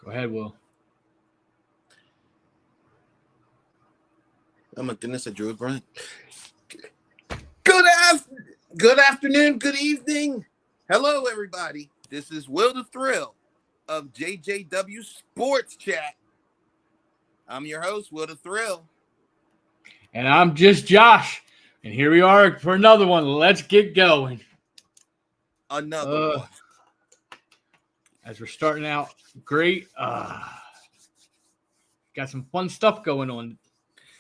Go ahead, Will. Oh my goodness, I drew it right. Good afternoon, good evening. Hello, everybody. This is Will the Thrill of JJW Sports Chat. I'm your host, Will the Thrill. And I'm just Josh. And here we are for another one. Let's get going. Another one. As we're starting out great. Got some fun stuff going on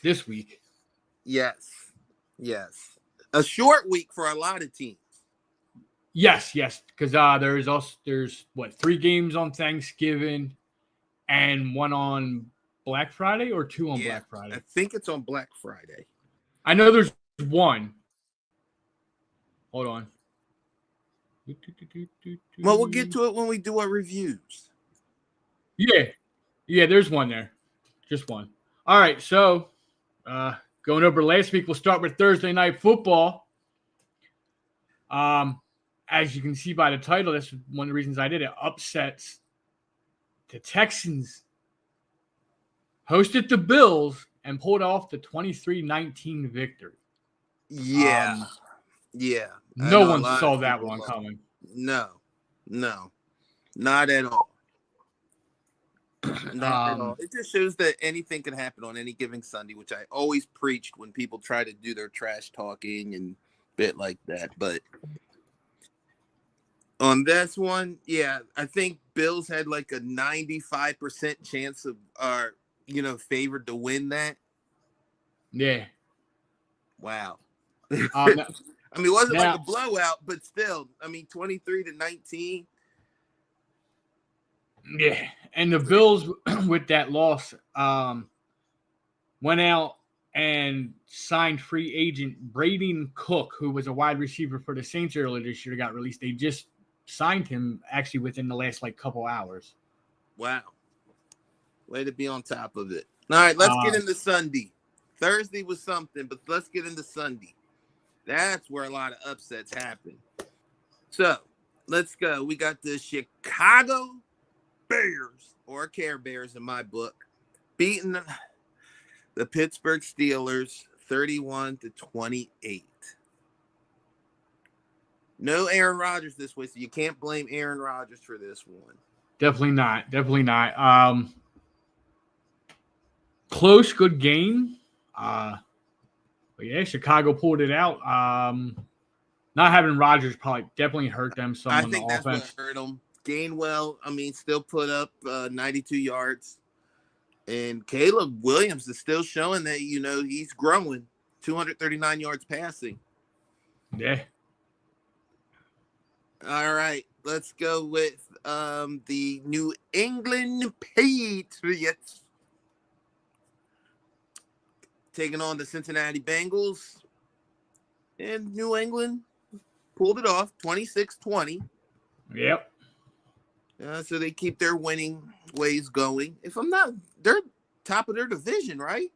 this week. Yes. A short week for a lot of teams. Yes. Because there's 3 games on Thanksgiving and 1 on Black Friday or 2 on Black Friday? I think it's on Black Friday. I know there's 1. Hold on. Well, we'll get to it when we do our reviews. Yeah, there's 1 there. Just 1. All right, so going over last week, we'll start with Thursday Night Football. As you can see by the title, that's one of the reasons I did it. Upsets. The Texans hosted the Bills and pulled off the 23-19 victory. Yeah. No one saw that one coming. No, not at all. Not at all. It just shows that anything can happen on any given Sunday, which I always preached when people try to do their trash talking and bit like that. But on this one, I think Bills had like a 95% chance of favored to win that. Yeah. Wow. I mean, it wasn't like a blowout, but still, 23-19. Yeah, and the Bills with that loss went out and signed free agent Braden Cook, who was a wide receiver for the Saints earlier this year, got released. They just signed him actually within the last couple hours. Wow. Way to be on top of it. All right, let's get into Sunday. Thursday was something, but let's get into Sunday. That's where a lot of upsets happen. So, let's go. We got the Chicago Bears, or Care Bears in my book, beating the Pittsburgh Steelers 31-28. No Aaron Rodgers this way, so you can't blame Aaron Rodgers for this one. Definitely not. Close, good game. But yeah, Chicago pulled it out. Not having Rodgers definitely hurt them some on the offense. I think that's what hurt them. Gainwell, still put up 92 yards. And Caleb Williams is still showing that, he's growing. 239 yards passing. Yeah. All right. Let's go with the New England Patriots taking on the Cincinnati Bengals. And New England pulled it off, 26-20. Yep. So they keep their winning ways going. If I'm not, they're top of their division, right?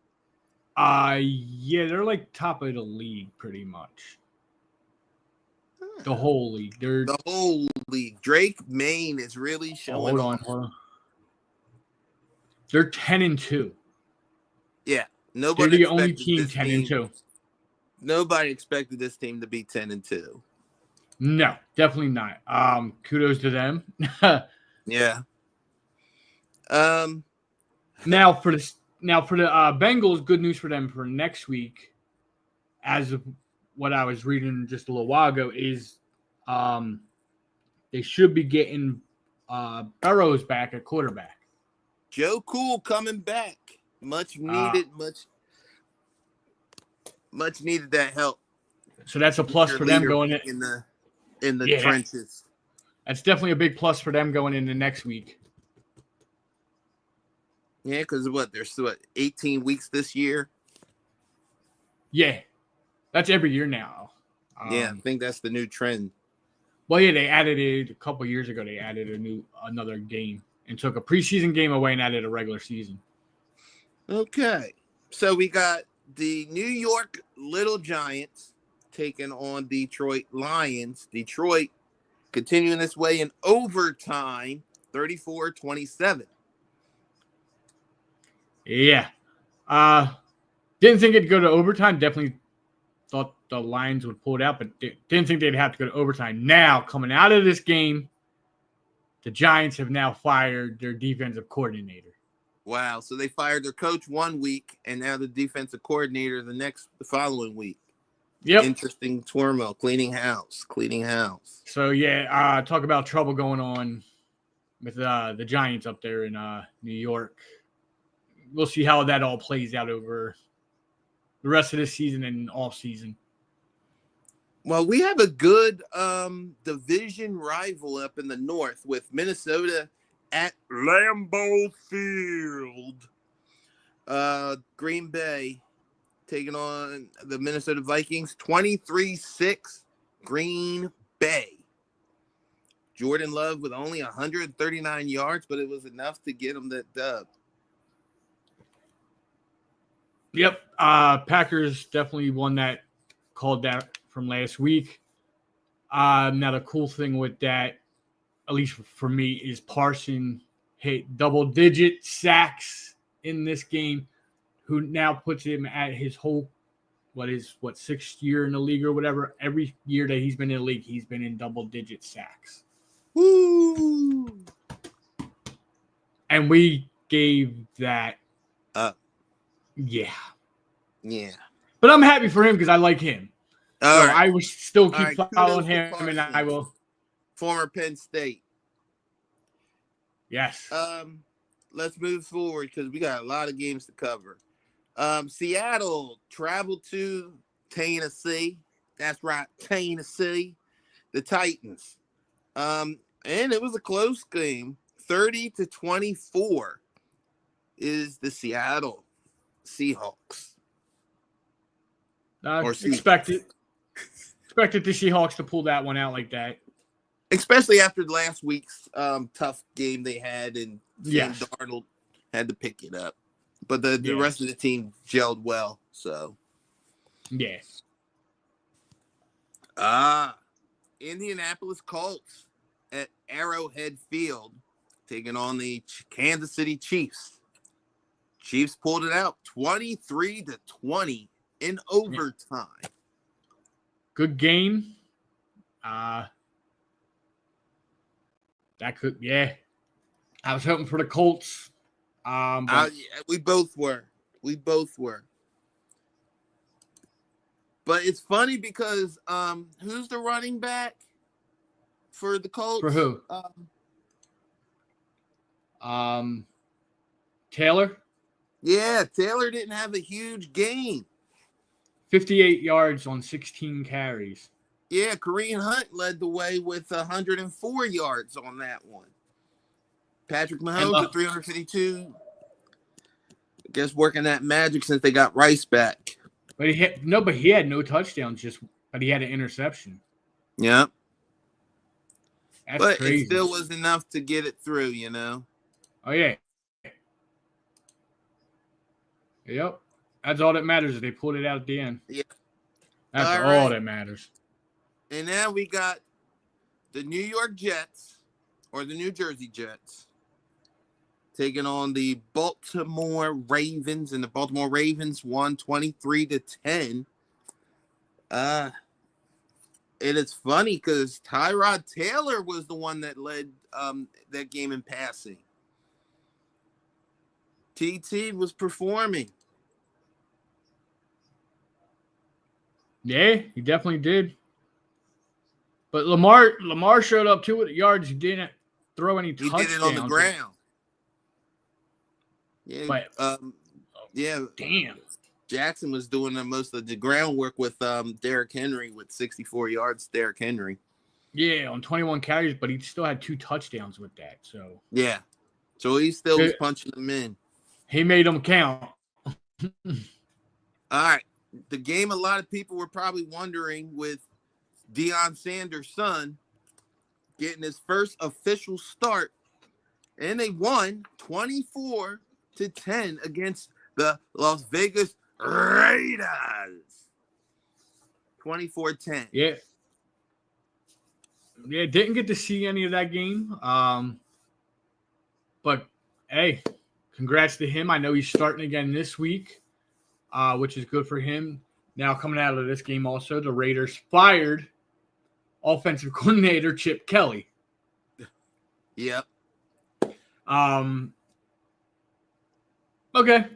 Yeah, they're like top of the league pretty much. The whole league. The whole league. Drake Maine is really showing. Hold on. They're 10-2. Yeah. They're the only team 10-2. Nobody expected this team to be 10-2. No, definitely not. Kudos to them. Yeah. Now for the Bengals, good news for them for next week. As of what I was reading just a little while ago, is they should be getting Burrows back at quarterback. Joe Cool coming back. Much needed that help. So that's a plus for them going in the trenches. That's definitely a big plus for them going into next week. Yeah, because there's 18 weeks this year? Yeah. That's every year now. I think that's the new trend. Well, yeah, they added it a couple years ago. They added another game and took a preseason game away and added a regular season. Okay. So we got the New York Little Giants taking on Detroit Lions. Detroit continuing this way in overtime, 34-27. Yeah. Didn't think it'd go to overtime. Definitely thought the Lions would pull it out, but didn't think they'd have to go to overtime. Now, coming out of this game, the Giants have now fired their defensive coordinator. Wow. So they fired their coach 1 week, and now the defensive coordinator the following week. Yep. Interesting turmoil. Cleaning house. So, yeah, talk about trouble going on with the Giants up there in New York. We'll see how that all plays out over the rest of the season and off season. Well, we have a good division rival up in the north with Minnesota at Lambeau Field. Green Bay taking on the Minnesota Vikings, 23-6, Green Bay. Jordan Love with only 139 yards, but it was enough to get him that dub. Yep. Packers definitely won that, called that from last week. Now, the cool thing with that, at least for me, is Parson hit double-digit sacks in this game, who now puts him at his whole, sixth year in the league or whatever. Every year that he's been in the league, he's been in double-digit sacks. Woo! And we gave that up. Yeah. But I'm happy for him because I like him. All right. I will still keep Kudos following to him, Parson, and I will. Former Penn State. Yes. Let's move forward because we got a lot of games to cover. Seattle traveled to Tennessee. That's right, Tennessee. The Titans. And it was a close game. 30-24 is the Seattle Seahawks. Expected the Seahawks to pull that one out like that. Especially after last week's tough game they had, and James Darnold had to pick it up. But the rest of the team gelled well. So, yeah. Indianapolis Colts at Arrowhead Field taking on the Kansas City Chiefs. Chiefs pulled it out 23-20 in overtime. Good game. That could, I was hoping for the Colts. We both were. But it's funny because who's the running back for the Colts? For who? Taylor? Yeah, Taylor didn't have a huge game. 58 yards on 16 carries. Yeah, Kareem Hunt led the way with 104 yards on that one. Patrick Mahomes at 352. I guess working that magic since they got Rice back. But he had no touchdowns, but he had an interception. Yeah. That's crazy. It still was enough to get it through, you know. Oh, yeah. Yep. That's all that matters is they pulled it out at the end. Yeah. That's all that matters. And now we got the New York Jets, or the New Jersey Jets, taking on the Baltimore Ravens, and the Baltimore Ravens won 23-10. It is funny because Tyrod Taylor was the one that led that game in passing. TT was performing. Yeah, he definitely did. But Lamar showed up too with yards. He didn't throw any touchdowns. He did it on the ground. Yeah, but, damn. Jackson was doing most of the groundwork with Derrick Henry with 64 yards. Derrick Henry. Yeah, on 21 carries, but he still had 2 touchdowns with that. So so he still was punching them in. He made them count. All right, the game a lot of people were probably wondering with Deion Sanders' son getting his first official start, and they won 24-10 against the Las Vegas Raiders. 24-10. Yeah, didn't get to see any of that game. But hey, congrats to him. I know he's starting again this week, which is good for him. Now, coming out of this game also, the Raiders fired offensive coordinator Chip Kelly. Yep. Okay.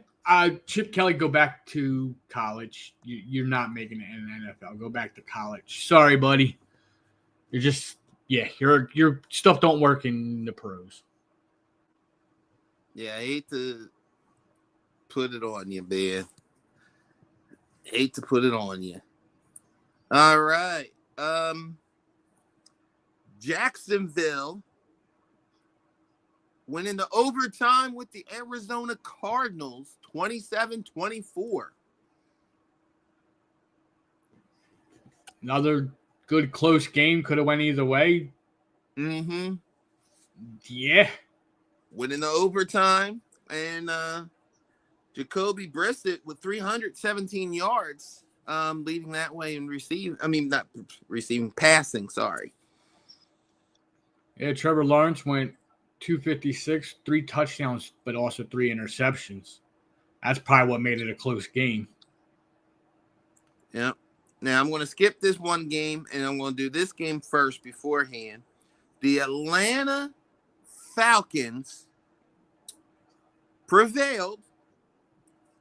Chip Kelly, go back to college. You're not making it in the NFL. Go back to college. Sorry, buddy. You're just your stuff don't work in the pros. Yeah, I hate to put it on you, man. Hate to put it on you. All right. Jacksonville went into overtime with the Arizona Cardinals, 27-24. Another good close game. Could have went either way. Mm-hmm. Yeah. Went into overtime, and Jacoby Brissett with 317 yards, leading that way in passing, sorry. Yeah, Trevor Lawrence went 256, 3 touchdowns, but also 3 interceptions. That's probably what made it a close game. Yep. Now, I'm going to skip this one game, and I'm going to do this game first beforehand. The Atlanta Falcons prevailed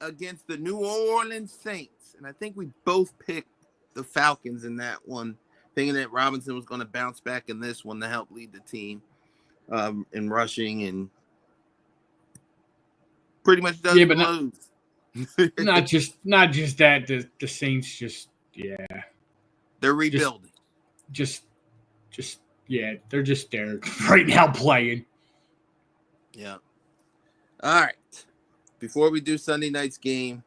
against the New Orleans Saints. And I think we both picked the Falcons in that one, thinking that Robinson was going to bounce back in this one to help lead the team in rushing, and pretty much doesn't lose. Not just that. The Saints they're rebuilding. They're just there right now playing. Yeah. All right. Before we do Sunday night's game,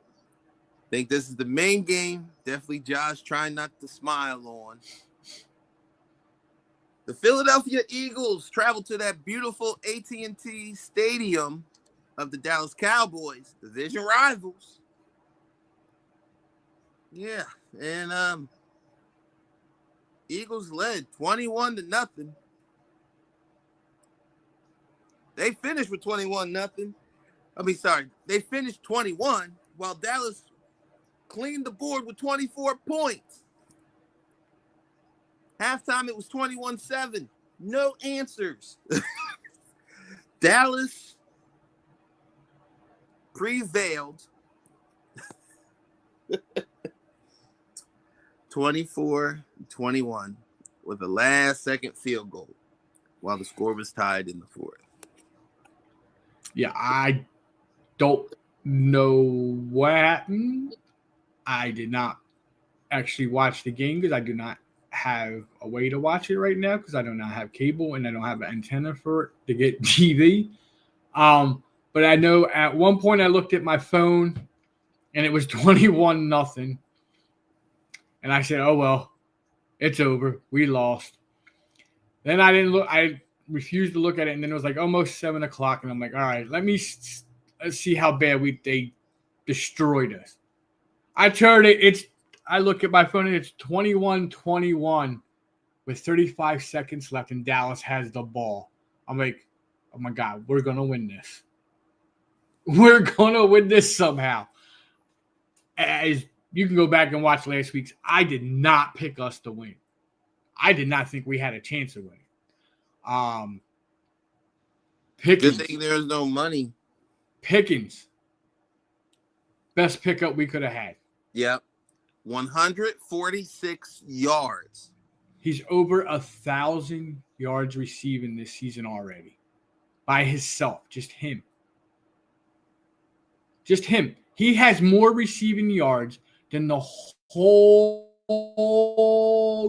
I think this is the main game. Definitely Josh trying not to smile on. The Philadelphia Eagles travel to that beautiful AT&T Stadium of the Dallas Cowboys, division rivals. Yeah, and Eagles led 21-0. They finished with 21-0. They finished 21 while Dallas cleaned the board with 24 points. Halftime, it was 21-7. No answers. Dallas prevailed 24-21 with a last-second field goal while the score was tied in the fourth. Yeah, I don't know what happened. I did not actually watch the game because I do not have a way to watch it right now because I do not have cable and I don't have an antenna for it to get TV. But I know at one point I looked at my phone and it was 21-0. And I said, oh, well, it's over. We lost. Then I didn't look. I refused to look at it. And then it was like almost 7 o'clock. And I'm like, all right, let's see how bad they destroyed us. I turned it. I look at my phone and it's 21-21 with 35 seconds left and Dallas has the ball. I'm like, oh my God, we're going to win this. We're going to win this somehow. As you can go back and watch last week's, I did not pick us to win. I did not think we had a chance of winning. Pickens. Good thing there's no money. Pickens. Best pickup we could have had. Yep. 146 yards. He's over 1,000 yards receiving this season already. By himself. Just him. Just him. He has more receiving yards than the whole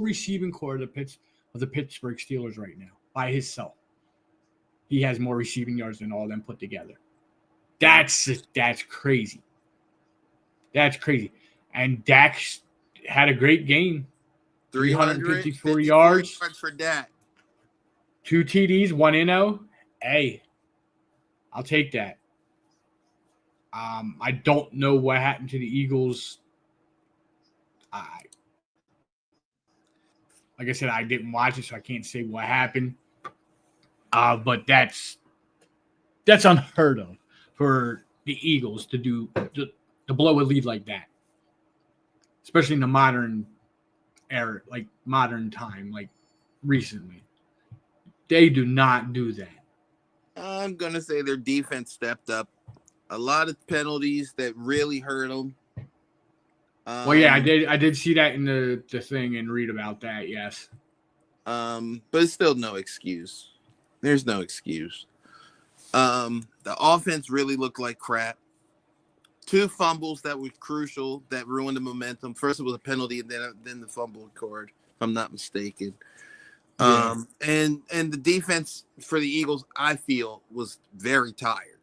receiving core of the Pittsburgh Steelers right now. By himself. He has more receiving yards than all of them put together. That's crazy. That's crazy. And Dak had a great game. 354 yards for Dak. 2 TDs, 1 NO. Hey, I'll take that. I don't know what happened to the Eagles. Like I said, I didn't watch it, so I can't say what happened. But that's unheard of for the Eagles to blow a lead like that, especially in the modern era, like modern time, like recently. They do not do that. I'm gonna say their defense stepped up. A lot of penalties that really hurt them. Well, yeah, I did see that in the thing and read about that. Yes. But it's still no excuse. There's no excuse. The offense really looked like crap. 2 fumbles that were crucial that ruined the momentum. First, it was a penalty, and then the fumble occurred, if I'm not mistaken. Yeah. And the defense for the Eagles, I feel, was very tired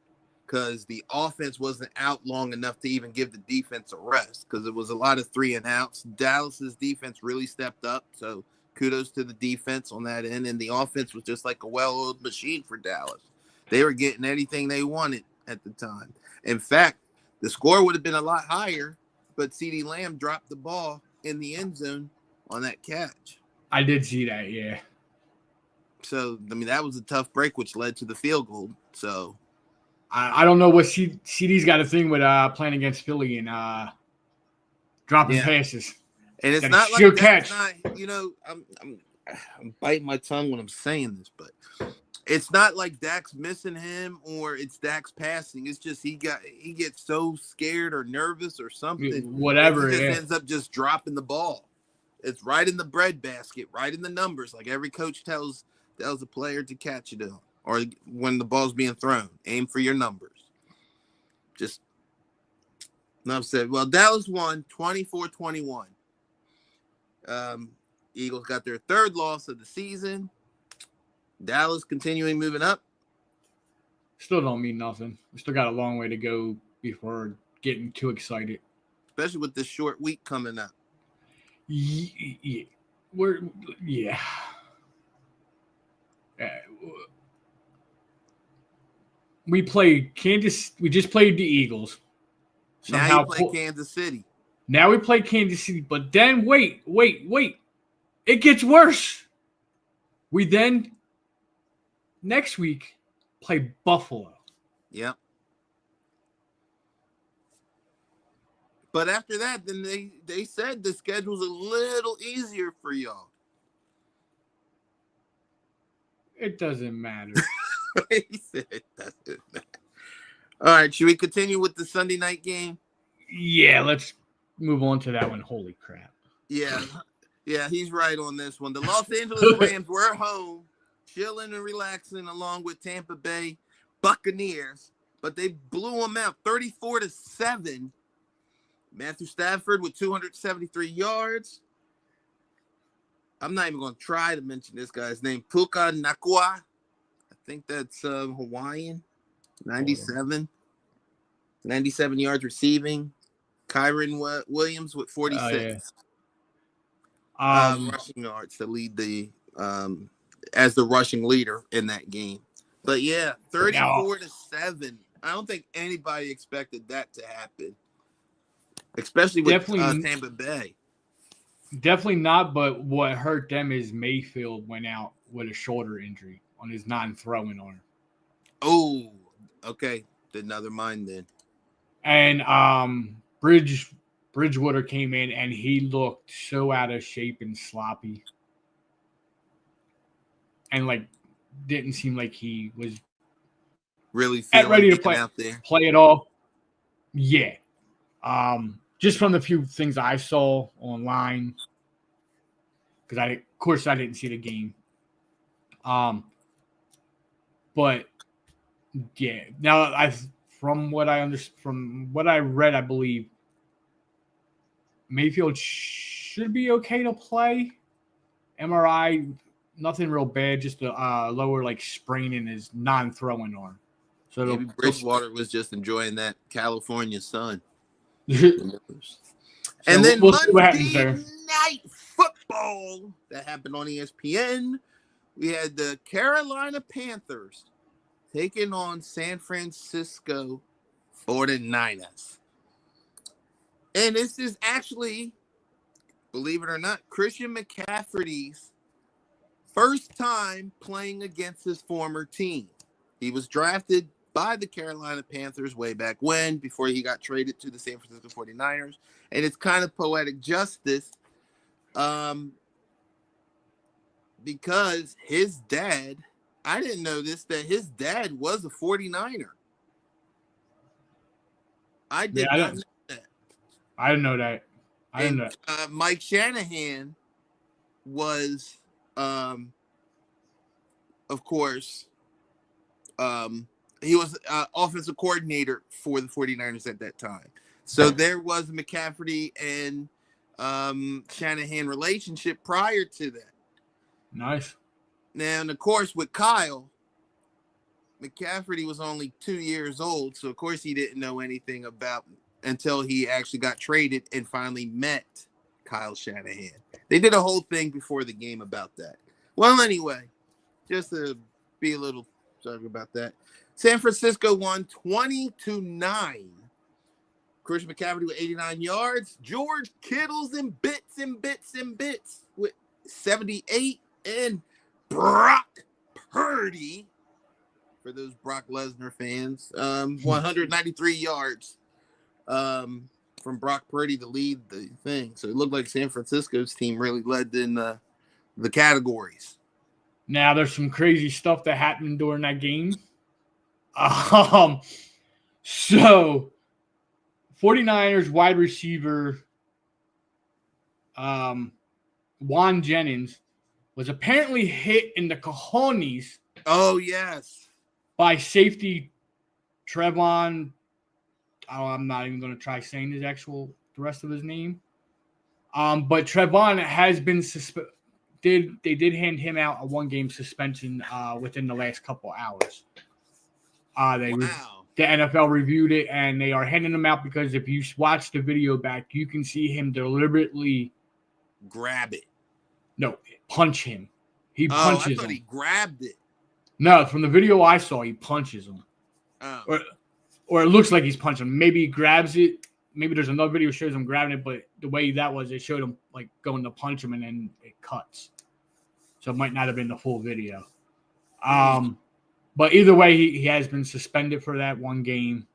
because the offense wasn't out long enough to even give the defense a rest because it was a lot of 3 and outs. Dallas's defense really stepped up, so kudos to the defense on that end. And the offense was just like a well-oiled machine for Dallas. They were getting anything they wanted at the time. In fact, the score would have been a lot higher, but CeeDee Lamb dropped the ball in the end zone on that catch. I did see that, yeah. So, I mean, that was a tough break, which led to the field goal. So, I don't know what CD's got a thing with playing against Philly and dropping passes. And it's that not she'll like catch. Not, you know, I'm biting my tongue when I'm saying this, but it's not like Dak's missing him or it's Dak's passing. It's just he gets so scared or nervous or something. Whatever. He just ends up just dropping the ball. It's right in the breadbasket, right in the numbers. Like every coach tells a player to catch it on, or when the ball's being thrown, aim for your numbers. Just enough said. Well, Dallas won 24-21. Eagles got their 3rd loss of the season. Dallas continuing moving up. Still don't mean nothing. We still got a long way to go before getting too excited. Especially with this short week coming up. Yeah. We played Kansas. We just played the Eagles. Now you play Kansas City. Now we play Kansas City. But then wait. It gets worse. We then next week play Buffalo. Yep. But after that, then they said the schedule's a little easier for y'all. It doesn't matter. He said it doesn't matter. All right, should we continue with the Sunday night game? Yeah, let's move on to that one. Holy crap. Yeah, he's right on this one. The Los Angeles Rams were home, chilling and relaxing along with Tampa Bay Buccaneers, but they blew them out 34-7. Matthew Stafford with 273 yards. I'm not even going to try to mention this guy's name. Puka Nacua. I think that's Hawaiian. 97 yards receiving. Kyron Williams with 46. Rushing yards to lead the as the rushing leader in that game. But yeah, 34-7. I don't think anybody expected that to happen. Especially with Tampa Bay. Definitely not, but what hurt them is Mayfield went out with a shoulder injury on his non-throwing arm. Oh, okay. Another mind then. And Bridgewater came in and he looked so out of shape and sloppy. And didn't seem like he was really ready to play out there. Play it all. Yeah. Just from the few things I saw online, because of course I didn't see the game. But yeah, now from what I read, I believe Mayfield should be okay to play. MRI, nothing real bad, just a lower sprain in his non-throwing arm. So maybe Bridgewater was just enjoying that California sun. And then Monday Night Football that happened on ESPN. We had the Carolina Panthers taking on San Francisco 49ers. And this is actually, believe it or not, Christian McCaffrey's first time playing against his former team. He was drafted by the Carolina Panthers way back when, before he got traded to the San Francisco 49ers. And it's kind of poetic justice because his dad, I didn't know this, that his dad was a 49er. I did not know that. I didn't know that. Mike Shanahan was, of course, he was offensive coordinator for the 49ers at that time. So there was a McCaffrey and Shanahan relationship prior to that. Nice. Now, and of course, with Kyle, McCaffrey was only 2 years old. So, of course, he didn't know anything about until he actually got traded and finally met Kyle Shanahan. They did a whole thing before the game about that. Well, anyway, just to be a little sorry about that. San Francisco won 20-9. Christian McCaffrey with 89 yards. George Kittle's in bits with 78. And Brock Purdy, for those Brock Lesnar fans, 193 yards from Brock Purdy to lead the thing. So it looked like San Francisco's team really led in the categories. Now, there's some crazy stuff that happened during that game. So 49ers wide receiver Juan Jennings was apparently hit in the cojones. Oh, yes. By safety Trevon. Oh, I'm not even going to try saying the rest of his name. But Trevon has been suspended. They did hand him out a 1-game suspension within the last couple hours. The NFL reviewed it, and they are handing him out because if you watch the video back, you can see him deliberately grab it. No, punch him. He punches him. I thought he grabbed it. No, from the video I saw, he punches him. Oh. Or it looks like he's punching him. Maybe he grabs it. Maybe there's another video that shows him grabbing it, but the way that was, it showed him like going to punch him and then it cuts. So it might not have been the full video. But either way, he has been suspended for that 1 game.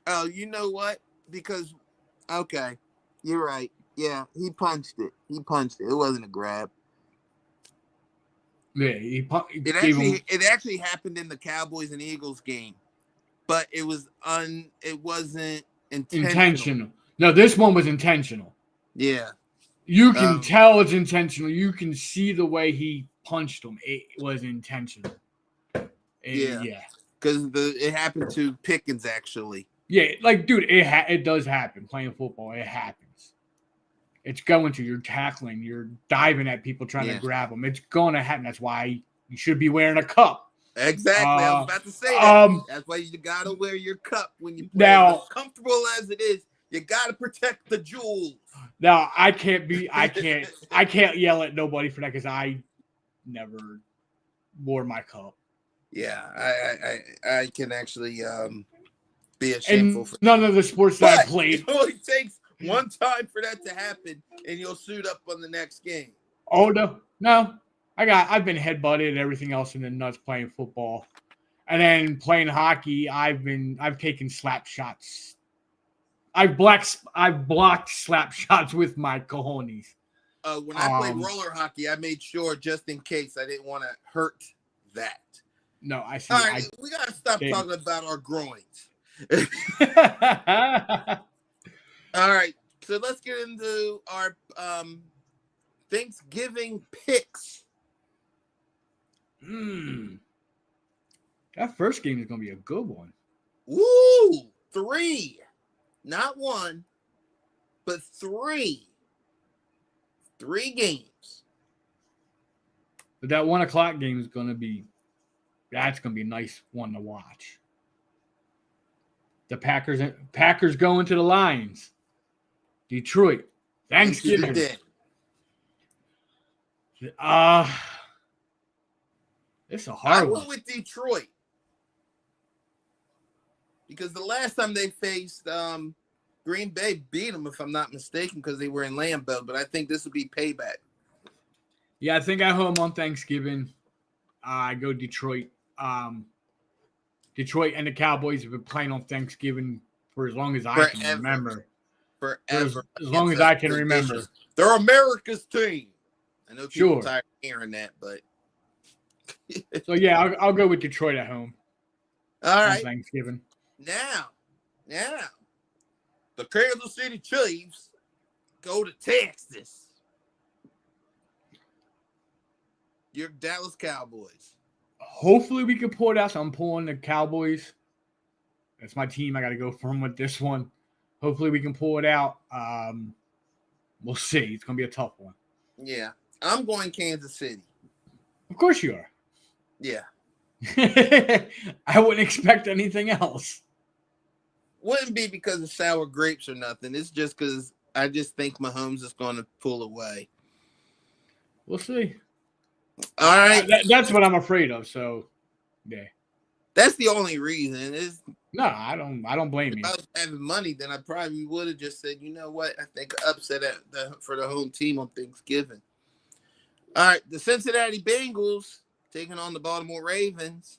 Oh, you know what? Because, okay, you're right. Yeah, he punched it. It wasn't a grab. Yeah, it actually happened in the Cowboys and Eagles game, but it wasn't intentional. No, this one was intentional. Yeah. You can tell it's intentional. You can see the way he punched him. It was intentional. Yeah. Because it happened to Pickens, actually. Yeah, like, dude, it does happen. Playing football, it happens. It's going to. You're tackling. You're diving at people trying to grab them. It's going to happen. That's why you should be wearing a cup. Exactly. I was about to say that. That's why you got to wear your cup when you play. Now, as comfortable as it is, you got to protect the jewels. Now, I can't yell at nobody for that because I never wore my cup. Yeah, I can actually be shameful for none of the sports that I played. It only takes one time for that to happen, and you'll suit up on the next game. Oh no! I've been headbutted and everything else in the nuts playing football, and then playing hockey. I've taken slap shots. I've blocked slap shots with my cojones. When I played roller hockey, I made sure just in case I didn't want to hurt that. No, I see. All right, we gotta stop talking about our groins. All right, so let's get into our Thanksgiving picks. That first game is gonna be a good one. Woo! 3, not 1, but 3. 3 games. But that 1:00 game is gonna be. That's gonna be a nice one to watch. The Packers going to the Lions. Detroit. Thanksgiving. It's a hard one. I went with Detroit because the last time they faced Green Bay beat them, if I'm not mistaken, because they were in Lambeau. But I think this will be payback. Yeah, I think at home on Thanksgiving, I go Detroit. Detroit and the Cowboys have been playing on Thanksgiving for as long as I can Forever. remember. Forever. As long as I can remember. Traditions. They're America's team. I know people Sure. tired of hearing that, but So yeah, I'll go with Detroit at home all on right. Thanksgiving. Now, the Kansas City Chiefs go to Texas. Your Dallas Cowboys. Hopefully we can pull it out. So I'm pulling the Cowboys. That's my team. I got to go firm with this one. Hopefully we can pull it out. We'll see. It's going to be a tough one. Yeah, I'm going Kansas City. Of course you are. Yeah. I wouldn't expect anything else. Wouldn't be because of sour grapes or nothing. It's just because I just think Mahomes is going to pull away. We'll see. All right. That's what I'm afraid of. So, yeah. That's the only reason. No, I don't blame you. If I was having money, then I probably would have just said, you know what? I think upset for the home team on Thanksgiving. All right. The Cincinnati Bengals taking on the Baltimore Ravens.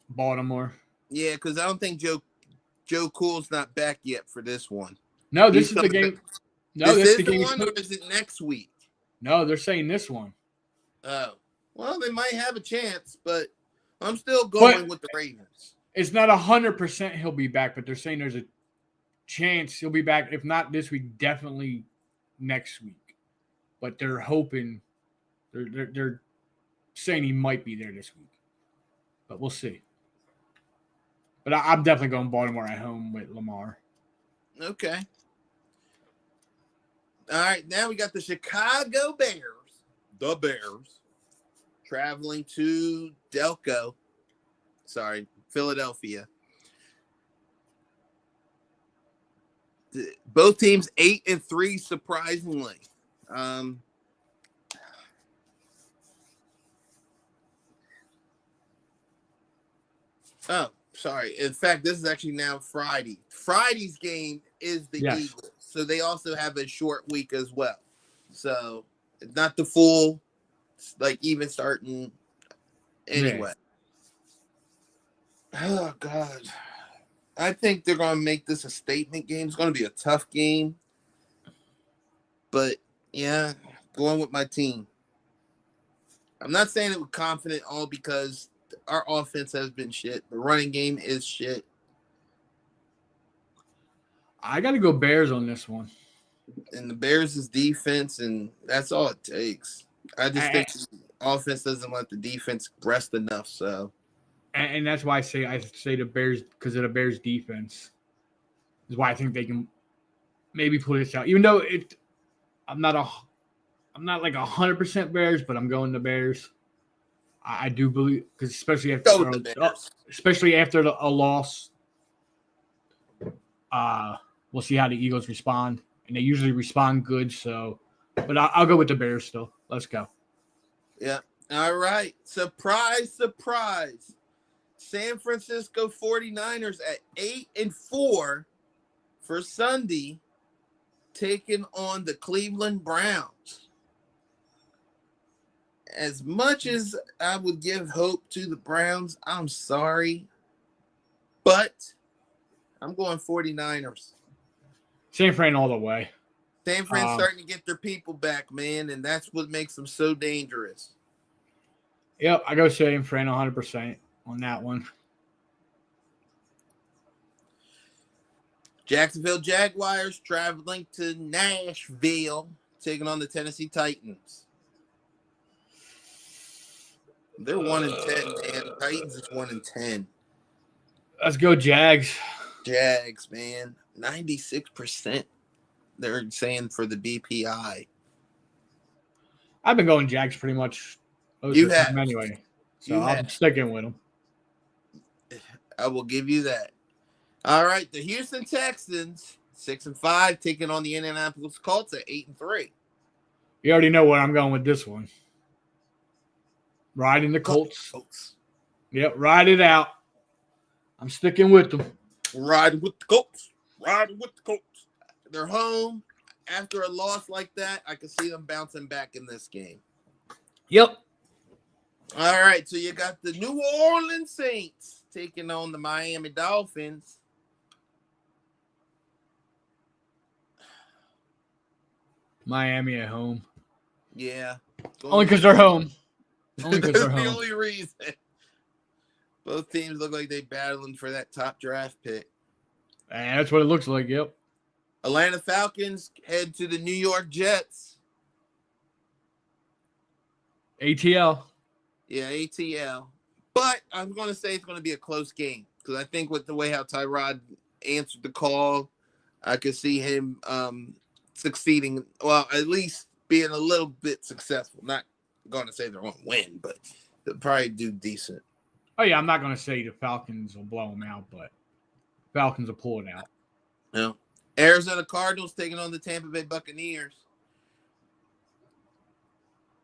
Baltimore. Yeah, because I don't think Joe Cool's not back yet for this one. No, this is the game. No, this is the game. one, or is it next week? No, they're saying this one. Oh, well, they might have a chance, but I'm still going with the Ravens. It's not 100% he'll be back, but they're saying there's a chance he'll be back. If not this week, definitely next week. But they're hoping, they're saying he might be there this week. But we'll see. But I'm definitely going Baltimore at home with Lamar. Okay. All right, now we got the Chicago Bears. The Bears. Traveling to Philadelphia. Both teams 8-3, surprisingly. Oh, sorry. In fact, this is actually now Friday. Friday's game is the Eagles. So they also have a short week as well. So it's not the full, even starting anyway. Yeah. Oh, God. I think they're going to make this a statement game. It's going to be a tough game. But, yeah, going with my team. I'm not saying it with confidence all because our offense has been shit. The running game is shit. I got to go Bears on this one. And the Bears' defense, and that's all it takes. I just think the offense doesn't let the defense rest enough. So, and that's why I say the Bears, because of the Bears' defense, is why I think they can maybe pull this out. Even though I'm not like 100% Bears, but I'm going the Bears. I do believe, because especially after a loss, we'll see how the Eagles respond, and they usually respond good. So, but I'll go with the Bears still. Let's go. Yeah. All right. Surprise, surprise. San Francisco 49ers at 8-4 for Sunday, taking on the Cleveland Browns. As much as I would give hope to the Browns, I'm sorry, but I'm going 49ers. San Fran all the way. San Fran's starting to get their people back, man, and that's what makes them so dangerous. Yep, I go San Fran 100% on that one. Jacksonville Jaguars traveling to Nashville, taking on the Tennessee Titans. They're 1-10, man. Titans is 1-10. Let's go Jags. Jags, man. 96% they're saying for the BPI. I've been going Jags pretty much you have anyway. So I'm sticking with them. I will give you that. All right, the Houston Texans, 6-5, taking on the Indianapolis Colts at 8-3. You already know where I'm going with this one. Riding the Colts. Yep, ride it out. I'm sticking with them. Riding with the Colts. Riding with the Colts. They're home. After a loss like that, I can see them bouncing back in this game. Yep. All right, so you got the New Orleans Saints taking on the Miami Dolphins. Miami at home. Yeah. Only because they're home. Only because they're That's the home. only reason. Both teams look like they battling for that top draft pick. And that's what it looks like, yep. Atlanta Falcons head to the New York Jets. ATL. Yeah, ATL. But I'm going to say it's going to be a close game because I think with the way how Tyrod answered the call, I could see him succeeding. Well, at least being a little bit successful. Not going to say they're going to win, but they'll probably do decent. Oh, yeah, I'm not going to say the Falcons will blow them out, but Falcons will pull it out. No. Arizona Cardinals taking on the Tampa Bay Buccaneers.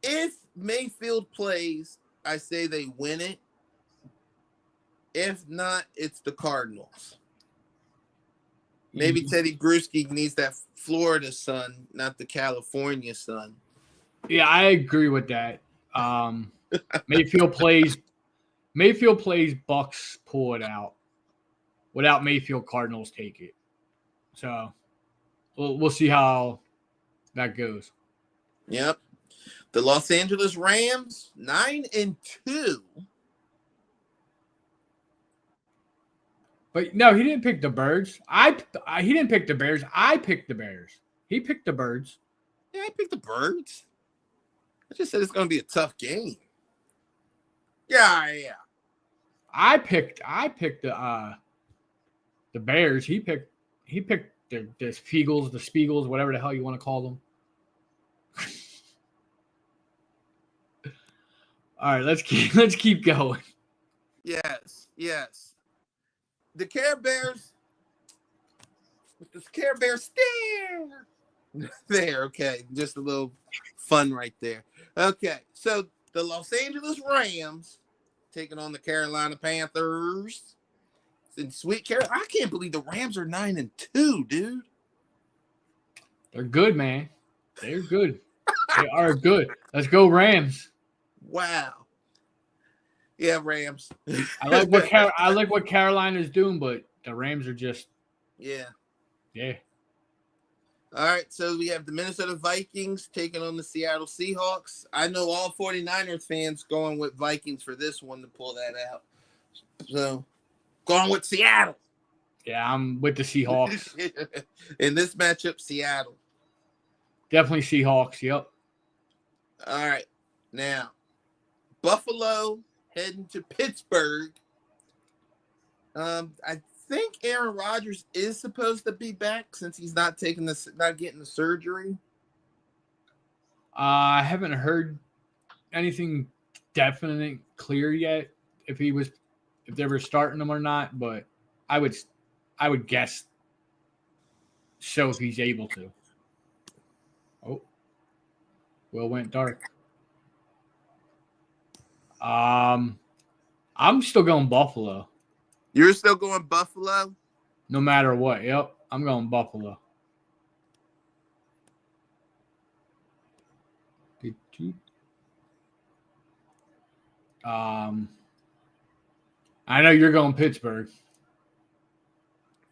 If Mayfield plays, I say they win it. If not, it's the Cardinals. Maybe Teddy Bruschi needs that Florida sun, not the California sun. Yeah, I agree with that. Mayfield plays, Bucks pull it out. Without Mayfield, Cardinals take it. So we'll see how that goes. Yep. The Los Angeles Rams, 9-2. But no, he didn't pick the Birds. He didn't pick the Bears. I picked the Bears. He picked the Birds. Yeah, I picked the Birds. I just said it's going to be a tough game. Yeah. I picked the Bears. He picked the Spiegels, whatever the hell you want to call them. All right, let's keep going. Yes. The Care Bears. With the Care Bear stare. There, okay. Just a little fun right there. Okay, so the Los Angeles Rams taking on the Carolina Panthers. In Sweet Carolina, I can't believe the Rams are 9-2, dude. They're good, man. They're good. They are good. Let's go Rams. Wow. Yeah, Rams. I like what Carolina's doing, but the Rams are just yeah. All right, so we have the Minnesota Vikings taking on the Seattle Seahawks. I know all 49ers fans going with Vikings for this one to pull that out. So, going with Seattle. Yeah, I'm with the Seahawks. In this matchup, Seattle. Definitely Seahawks, yep. All right. Now, Buffalo heading to Pittsburgh. I think Aaron Rodgers is supposed to be back since he's not getting the surgery. I haven't heard anything definite clear yet if they were starting him or not, but I would guess so if he's able to. Oh, Will went dark. I'm still going Buffalo. You're still going Buffalo? No matter what. Yep, I'm going Buffalo. I know you're going Pittsburgh.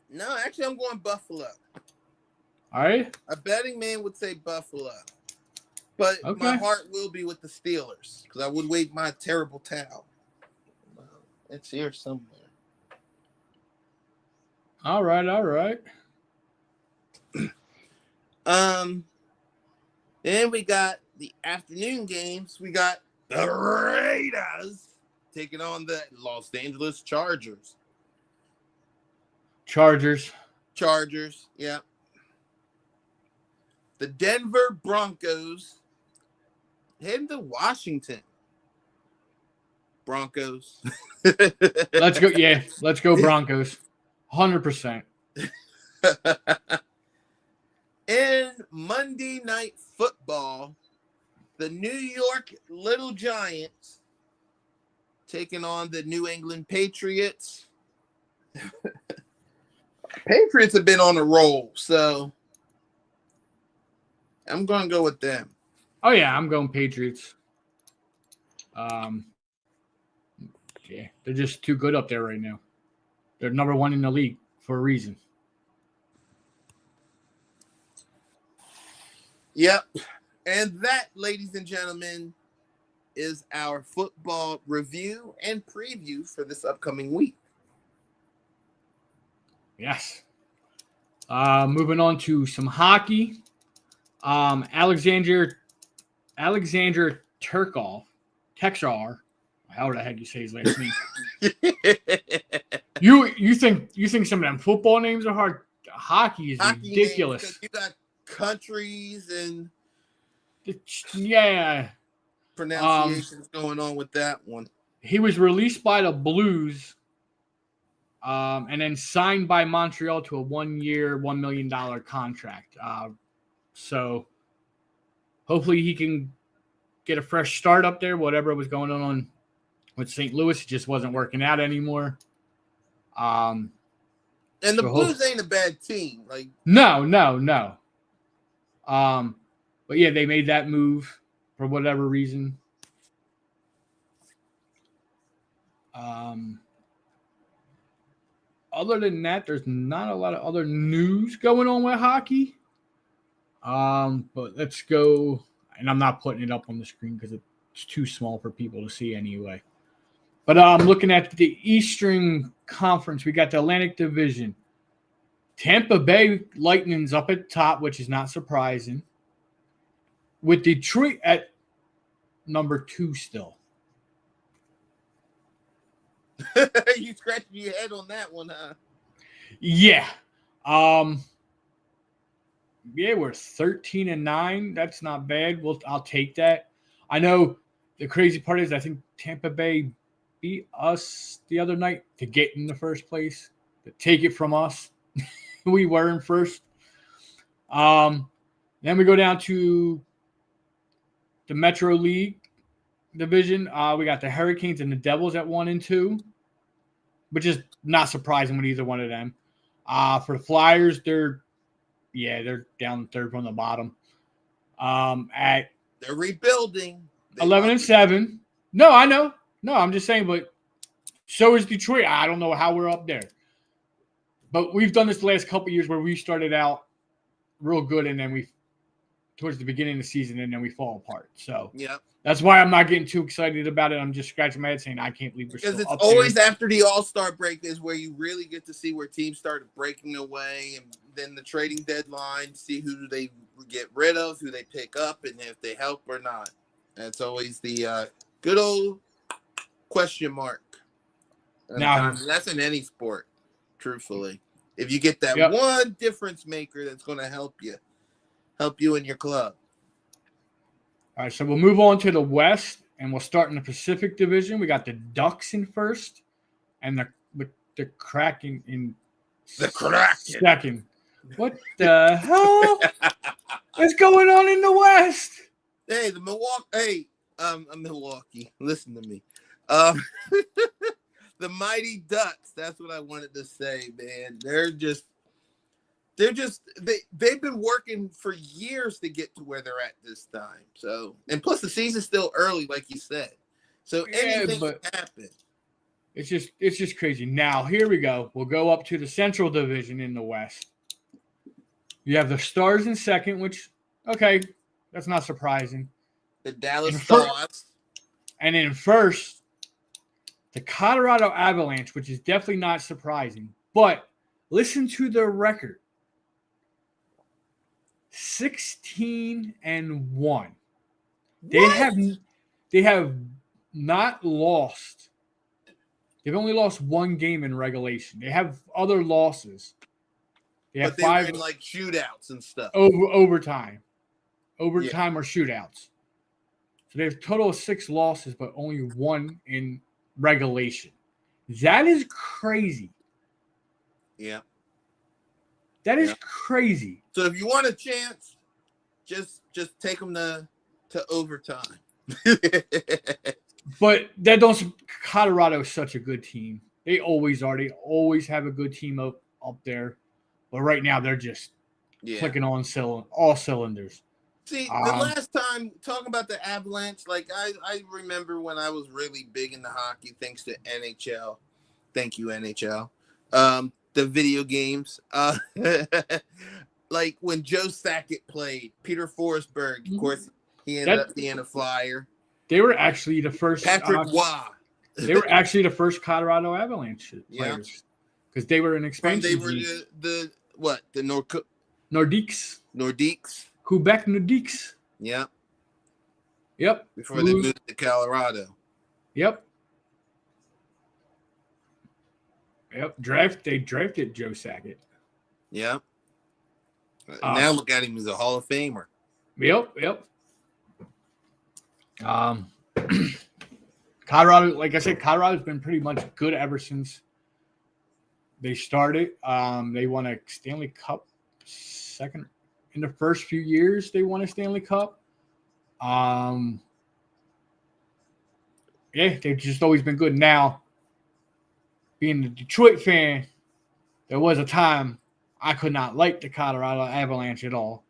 No, actually, I'm going Buffalo. All right. A betting man would say Buffalo. But my heart will be with the Steelers because I would wave my terrible towel. It's here somewhere. All right. Then we got the afternoon games. We got the Raiders taking on the Los Angeles Chargers. Chargers, yeah. The Denver Broncos heading to Washington. Broncos. Let's go. Yeah, let's go Broncos. 100%. In Monday Night Football, the New York Little Giants taking on the New England Patriots. Patriots have been on a roll, so I'm going to go with them. Oh, yeah, I'm going Patriots. Yeah, they're just too good up there right now. They're number one in the league for a reason. Yep. And that, ladies and gentlemen, is our football review and preview for this upcoming week. Yes. Moving on to some hockey. Alexander Turkov, Texar, how the heck you say his last name? You think some of them football names are hard? Hockey is ridiculous. Names, you got countries and pronunciations going on with that one. He was released by the Blues, and then signed by Montreal to a 1-year, $1 million contract. So hopefully he can get a fresh start up there. Whatever was going on with St. Louis, it just wasn't working out anymore. And the Blues ain't a bad team. Like no. But yeah, they made that move for whatever reason. Other than that, there's not a lot of other news going on with hockey. But let's go, and I'm not putting it up on the screen because it's too small for people to see anyway. But I'm looking at the Eastern Conference. We got the Atlantic Division. Tampa Bay Lightning's up at top, which is not surprising. With Detroit at number 2 still. You scratching your head on that one, huh? Yeah. Yeah, we're 13-9. That's not bad. I'll take that. I know the crazy part is I think Tampa Bay beat us the other night to get in the first place, to take it from us. We were in first. Then we go down to the Metro League division. We got the Hurricanes and the Devils at 1 and 2, which is not surprising with either one of them. For the Flyers, they're down third from the bottom. They're rebuilding. 11-7. No, I know. No, I'm just saying, but so is Detroit. I don't know how we're up there. But we've done this the last couple of years where we started out real good and then towards the beginning of the season, and then we fall apart. So that's why I'm not getting too excited about it. I'm just scratching my head saying I can't believe we're still up there. Because it's always after the All-Star break is where you really get to see where teams start breaking away, and then the trading deadline, see who they get rid of, who they pick up, and if they help or not. That's always the good old question mark. Now, that's in any sport, truthfully. If you get that one difference maker that's going to help you in your club. All right, so we'll move on to the West, and we'll start in the Pacific Division. We got the Ducks in first, and the Kraken in second. What the hell is going on in the West? Hey, Milwaukee. Listen to me. The Mighty Ducks. That's what I wanted to say, man. They've been working for years to get to where they're at this time. So, and plus the season's still early, like you said. So anything can happen. It's just crazy. Now, here we go. We'll go up to the Central Division in the West. You have the Stars in second, which, okay, that's not surprising. The Dallas Stars. And in first, the Colorado Avalanche, which is definitely not surprising. But listen to their record. 16-1. They have not lost. They've only lost one game in regulation. They have other losses. They have 5 in like shootouts and stuff. Overtime or shootouts. So they have a total of 6 losses, but only 1 in regulation. That is crazy. Yeah. That is crazy. So if you want a chance, just take them to overtime. But Colorado is such a good team. They always are. They always have a good team up there. But right now they're just clicking on all cylinders. See, the last time talking about the Avalanche, like I remember when I was really big into hockey, thanks to NHL. Thank you, NHL. The video games. Like when Joe Sakic played, Peter Forsberg, of course, he ended up being a Flyer. They were actually the first. Patrick Waugh. They were actually the first Colorado Avalanche players because they were an expansion. They were the Nordiques. Quebec Nordiques. Yeah. Yep. Before they moved to Colorado. Yep. They drafted Joe Sakic. Yeah. Now look at him as a Hall of Famer. Yep. Colorado, like I said, Colorado's been pretty much good ever since they started. They won a Stanley Cup second in the first few years. They won a Stanley Cup. They've just always been good. Now, being a Detroit fan, there was a time I could not like the Colorado Avalanche at all.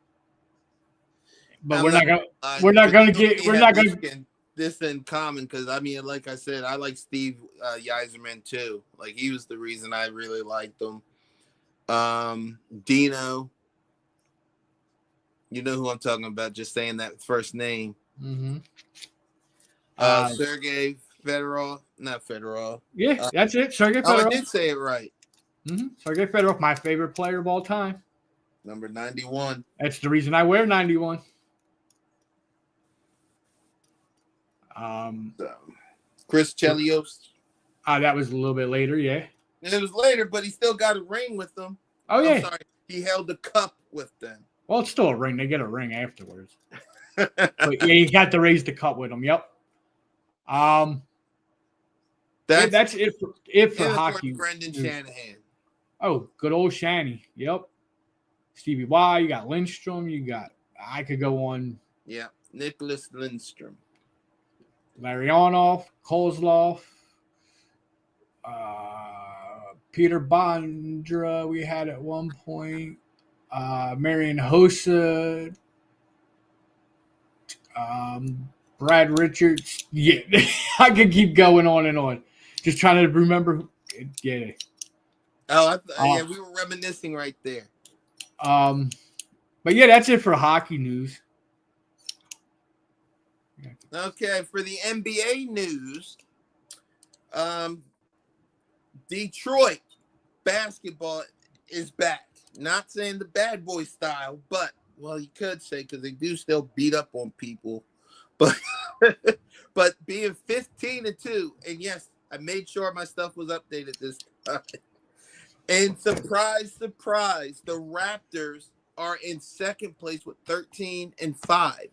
But we're not gonna get this in common because I mean, like I said, I like Steve Yzerman too. Like he was the reason I really liked them. Dino, you know who I'm talking about? Just saying that first name. Mm-hmm. Sergei Fedorov, not Fedorov. Yeah, that's it. Sergei Fedorov. I did say it right. Mm-hmm. Sergei Fedorov, my favorite player of all time. Number 91. That's the reason I wear 91. Chris Chelios. That was a little bit later, yeah. And it was later, but he still got a ring with them. Oh, yeah. I'm sorry. He held the cup with them. Well, it's still a ring. They get a ring afterwards. But yeah, he got to raise the cup with them. Yep. That's it for hockey. Brendan Shanahan. Oh, good old Shanny. Yep. Stevie Y. You got Lindstrom. I could go on. Yeah, Nicholas Lindstrom. Larionov, Kozlov, Peter Bondra. We had at one point. Marian Hossa. Brad Richards. Yeah, I could keep going on and on. Just trying to remember. Yeah. Oh, yeah, we were reminiscing right there. But yeah, that's it for hockey news. Okay, for the NBA news, Detroit basketball is back. Not saying the bad boy style, but well, you could say because they do still beat up on people, but but being 15-2, and yes, I made sure my stuff was updated this time. And surprise, the Raptors are in second place with 13-5.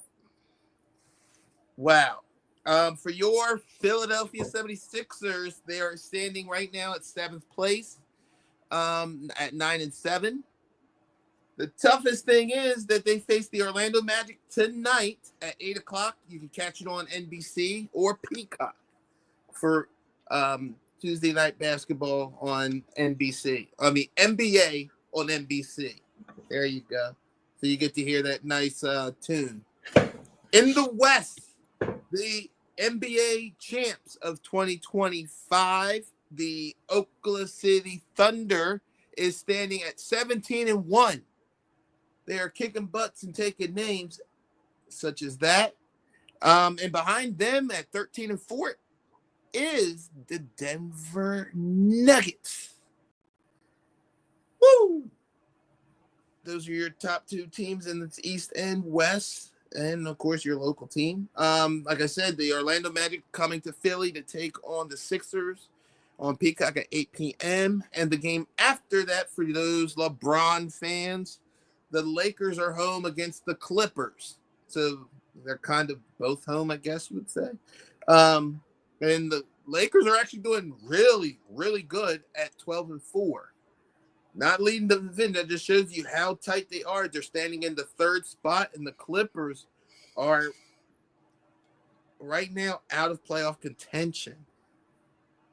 Wow. For your Philadelphia 76ers, they are standing right now at 7th place at 9-7. The toughest thing is that they face the Orlando Magic tonight at 8 o'clock. You can catch it on NBC or Peacock for Tuesday night basketball on NBC. I mean, NBA on NBC. There you go. So you get to hear that nice tune. In the West, the NBA champs of 2025, the Oklahoma City Thunder, is standing at 17-1. They are kicking butts and taking names such as that. And behind them at 13-4 is the Denver Nuggets. Woo! Those are your top two teams in the East and West. And, of course, your local team. Like I said, the Orlando Magic coming to Philly to take on the Sixers on Peacock at 8 p.m. And the game after that, for those LeBron fans, the Lakers are home against the Clippers. So they're kind of both home, I guess you would say. And the Lakers are actually doing really, really good at 12-4. Not leading the division. That just shows you how tight they are. They're standing in the third spot, and the Clippers are right now out of playoff contention.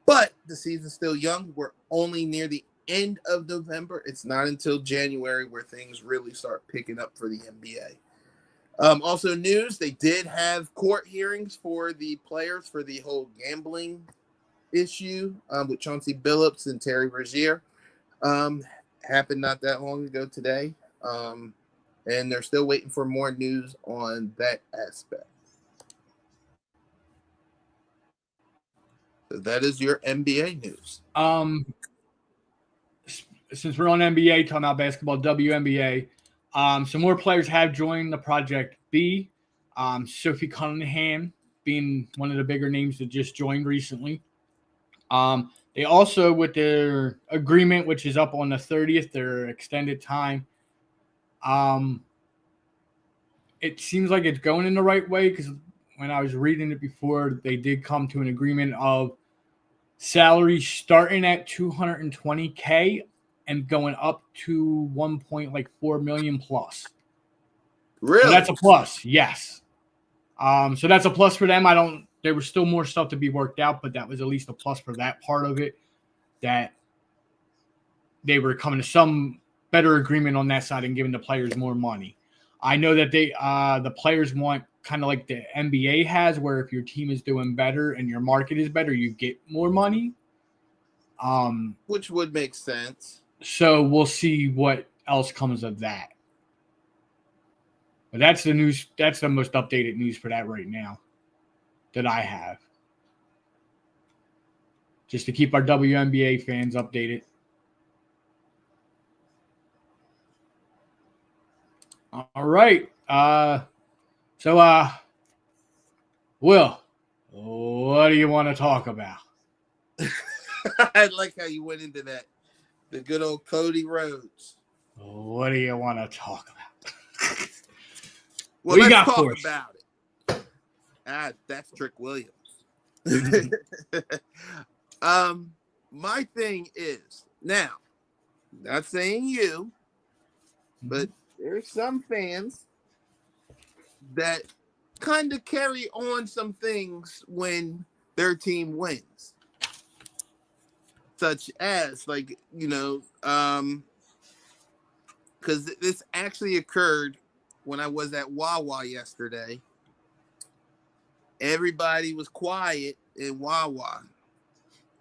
But the season's still young. We're only near the end of November. It's not until January where things really start picking up for the NBA. Also, news: they did have court hearings for the players for the whole gambling issue with Chauncey Billups and Terry Rozier. Happened not that long ago today, and they're still waiting for more news on that aspect. So that is your NBA news. Since we're on NBA, talking about basketball, WNBA, some more players have joined the Project B. Sophie Cunningham being one of the bigger names that just joined recently. They also, with their agreement, which is up on the 30th, their extended time, it seems like it's going in the right way, because when I was reading it before, they did come to an agreement of salary starting at $220K and going up to 1.4 million plus. Really? So that's a plus, yes. So that's a plus for them. There was still more stuff to be worked out, but that was at least a plus for that part of it, that they were coming to some better agreement on that side and giving the players more money. I know that the players want kind of like the NBA has, where if your team is doing better and your market is better, you get more money. Which would make sense. So we'll see what else comes of that. But that's the news. That's the most updated news for that right now that I have. Just to keep our WNBA fans updated. All right. Will, what do you want to talk about? I like how you went into that. The good old Cody Rhodes. What do you want to talk about? Well, let's talk for us? about it. That's Trick Williams. My thing is, now, not saying you, but there's some fans that kind of carry on some things when their team wins. Such as, like, because this actually occurred when I was at Wawa yesterday. Everybody was quiet in Wawa.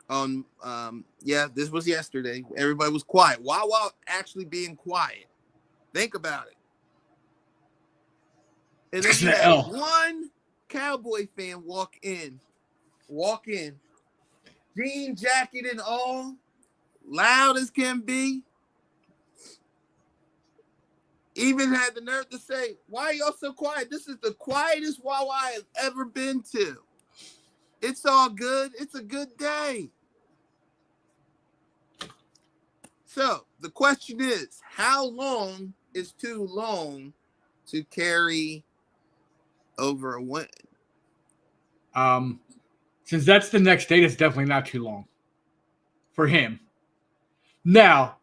This was yesterday. Everybody was quiet. Wawa actually being quiet. Think about it. And then you had one Cowboy fan walk in, jean jacket and all, loud as can be. Even had the nerve to say, "Why are y'all so quiet? This is the quietest Wawa I've ever been to. It's all good. It's a good day." So the question is, how long is too long to carry over a win? Since that's the next date, it's definitely not too long for him. Now,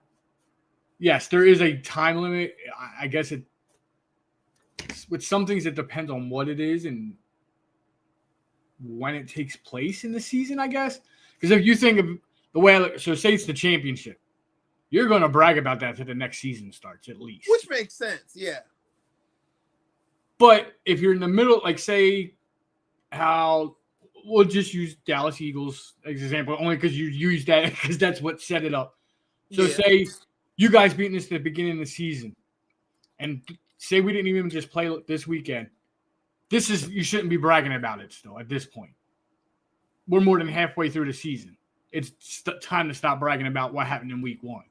yes, there is a time limit. I guess with some things, it depends on what it is and when it takes place in the season, I guess. Because if you think of the way, so say it's the championship, you're going to brag about that till the next season starts, at least. Which makes sense, yeah. But if you're in the middle, like say how we'll just use Dallas Eagles as an example, only because you use that because that's what set it up. So say you guys beating us at the beginning of the season, and say we didn't even just play this weekend. You shouldn't be bragging about it still at this point. We're more than halfway through the season. It's time to stop bragging about what happened in week one.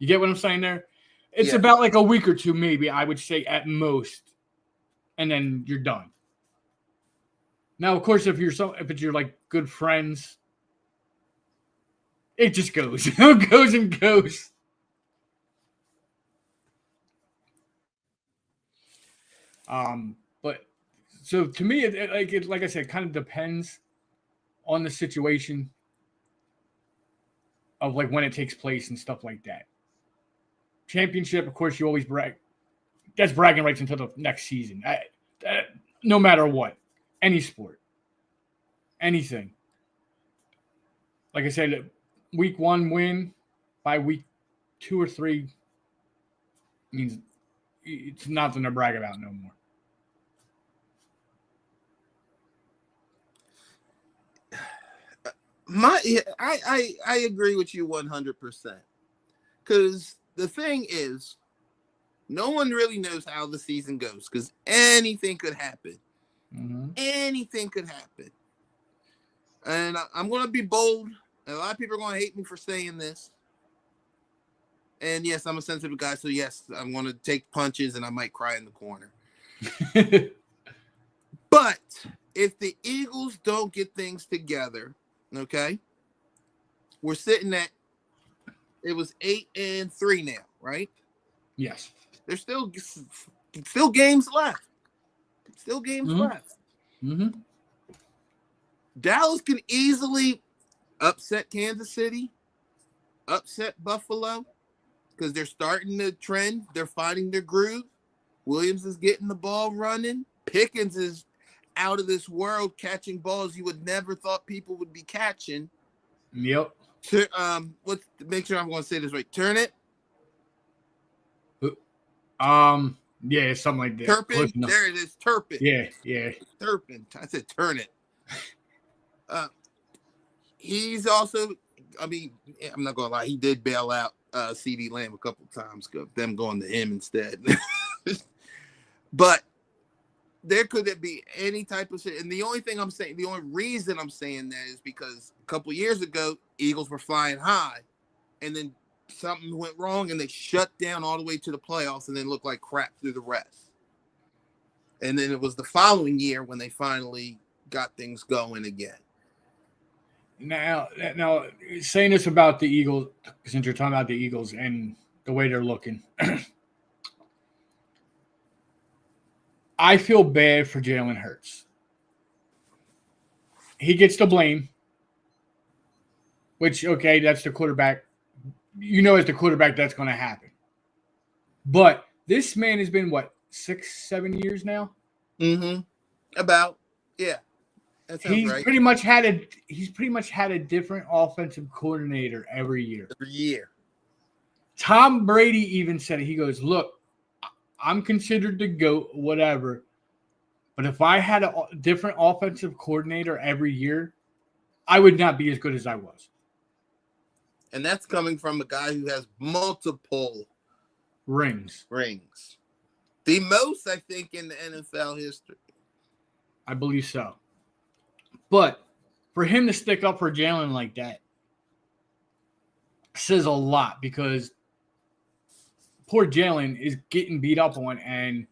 You get what I'm saying there? It's about like a week or two, maybe, I would say at most. And then you're done. Now, of course, if it's your like good friends, it just goes. It goes and goes. But so to me, it like I said, kind of depends on the situation of like when it takes place and stuff like that. Championship, of course, you always brag. That's bragging rights until the next season. No matter what, any sport, anything. Like I said, week one win by week 2 or 3 means it's nothing to brag about no more. I agree with you 100%. Because the thing is, no one really knows how the season goes because anything could happen. Mm-hmm. Anything could happen. And I'm going to be bold. And a lot of people are going to hate me for saying this. And yes, I'm a sensitive guy. So yes, I'm going to take punches and I might cry in the corner. But if the Eagles don't get things together, okay, we're sitting at, it was 8-3 now, right? Yes. There's still games left. Still games left. Mm-hmm. Dallas can easily upset Kansas City, upset Buffalo, because they're starting the trend. They're finding their groove. Williams is getting the ball running. Pickens is out of this world catching balls you would never thought people would be catching. Yep. Make sure I'm going to say this right. Turn it. Yeah, something like that. Turpin. There it is. Turpin. Yeah. Turpin. I said turn it. He's also, I mean, I'm not going to lie. He did bail out CeeDee Lamb a couple times, them going to him instead. But there couldn't be any type of shit. And the only reason I'm saying that is because a couple years ago, Eagles were flying high, and then something went wrong, and they shut down all the way to the playoffs, and then looked like crap through the rest. And then it was the following year when they finally got things going again. Now, saying this about the Eagles, since you're talking about the Eagles and the way they're looking, I feel bad for Jalen Hurts. He gets the blame, which, okay, that's the quarterback. You know, as the quarterback, that's going to happen. But this man has been, 6-7 years now? Mm-hmm. About, yeah. That sounds He's right. pretty much had a different offensive coordinator every year. Every year. Tom Brady even said it. He goes, look, I'm considered the GOAT, whatever. But if I had a different offensive coordinator every year, I would not be as good as I was. And that's coming from a guy who has multiple rings. The most, I think, in the NFL history. I believe so. But for him to stick up for Jalen like that says a lot because poor Jalen is getting beat up on, and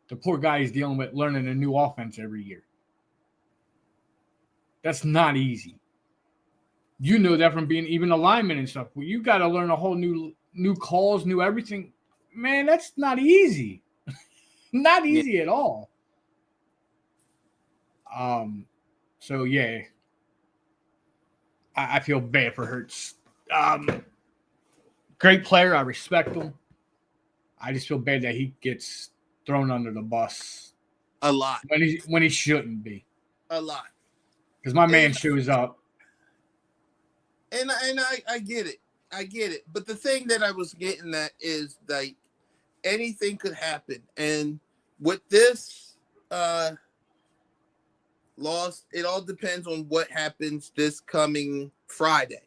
the poor guy is dealing with learning a new offense every year. That's not easy. You know that from being even a lineman and stuff. Well, you got to learn a whole new calls, new everything. Man, that's not easy. Not easy at all. So yeah, I feel bad for Hurts. Great player, I respect him. I just feel bad that he gets thrown under the bus a lot when he shouldn't be. A lot, because my man shows up. And I get it. But the thing that I was getting at is like anything could happen, and with this loss, it all depends on what happens this coming Friday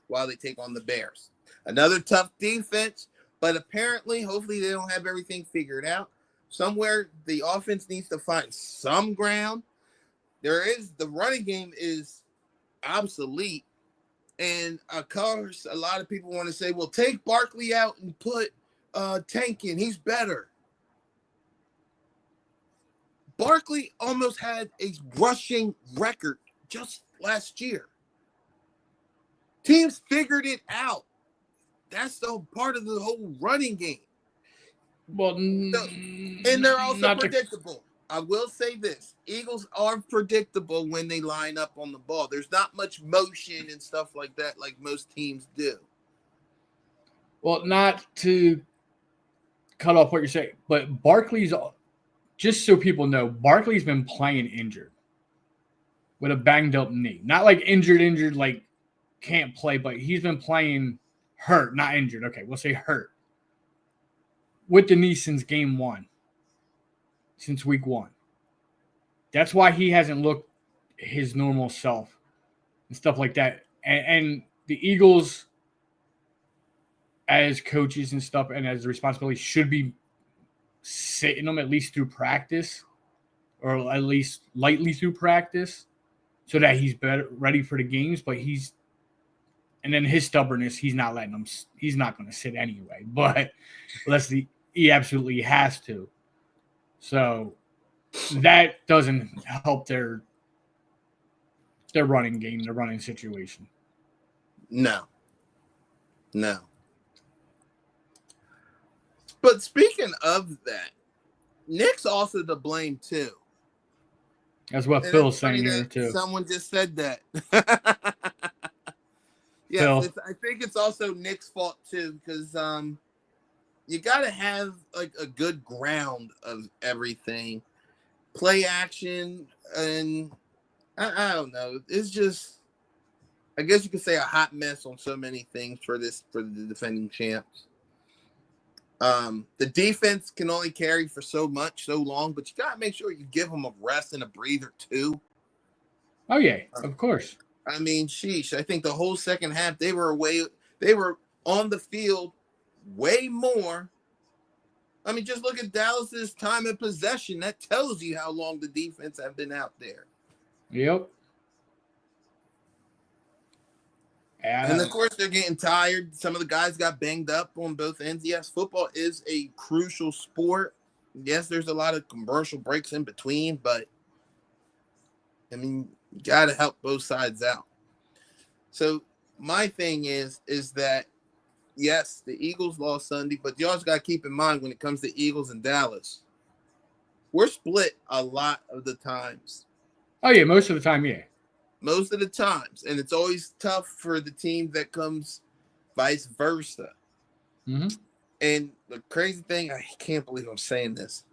while they take on the Bears. Another tough defense, but apparently, hopefully, they don't have everything figured out. Somewhere the offense needs to find some ground. The running game is obsolete. And of course, a lot of people want to say, well, take Barkley out and put Tank in. He's better. Barkley almost had a rushing record just last year. Teams figured it out. That's the part of the whole running game. Well, and they're also predictable. I will say this. Eagles are predictable when they line up on the ball. There's not much motion and stuff like that like most teams do. Well, not to cut off what you're saying, but Barkley's, just so people know, Barkley's been playing injured with a banged up knee. Not like injured, like can't play, but he's been playing hurt, not injured. Okay, we'll say hurt. With the knee since game one. Since week one. That's why he hasn't looked his normal self and stuff like that and the Eagles, as coaches and stuff, and as the responsibility, should be sitting them at least through practice, or at least lightly through practice, so that he's better ready for the games. But and then his stubbornness, he's not letting him. He's not going to sit anyway. But he absolutely has to. So that doesn't help their running game, their running situation. No. But speaking of that, Nick's also to blame too. That's what And Phil's saying here too. Someone just said that. Phil. I think it's also Nick's fault too, because you got to have like a good ground of everything, play action, and I don't know. It's just, I guess you could say, a hot mess on so many things for the defending champs. The defense can only carry for so long, but you got to make sure you give them a rest and a breather too. Oh yeah, of course. I mean, sheesh. I think the whole second half they were on the field way more. I mean, just look at Dallas's time in possession. That tells you how long the defense have been out there. Yep. And of course, they're getting tired. Some of the guys got banged up on both ends. Yes, football is a crucial sport. Yes, there's a lot of commercial breaks in between, but I mean, you got to help both sides out. So my thing is that, yes, the Eagles lost Sunday, but you also got to keep in mind when it comes to Eagles and Dallas, we're split a lot of the times. Oh, yeah, most of the time, yeah. Most of the times. And it's always tough for the team that comes vice versa. Mm-hmm. And the crazy thing, I can't believe I'm saying this,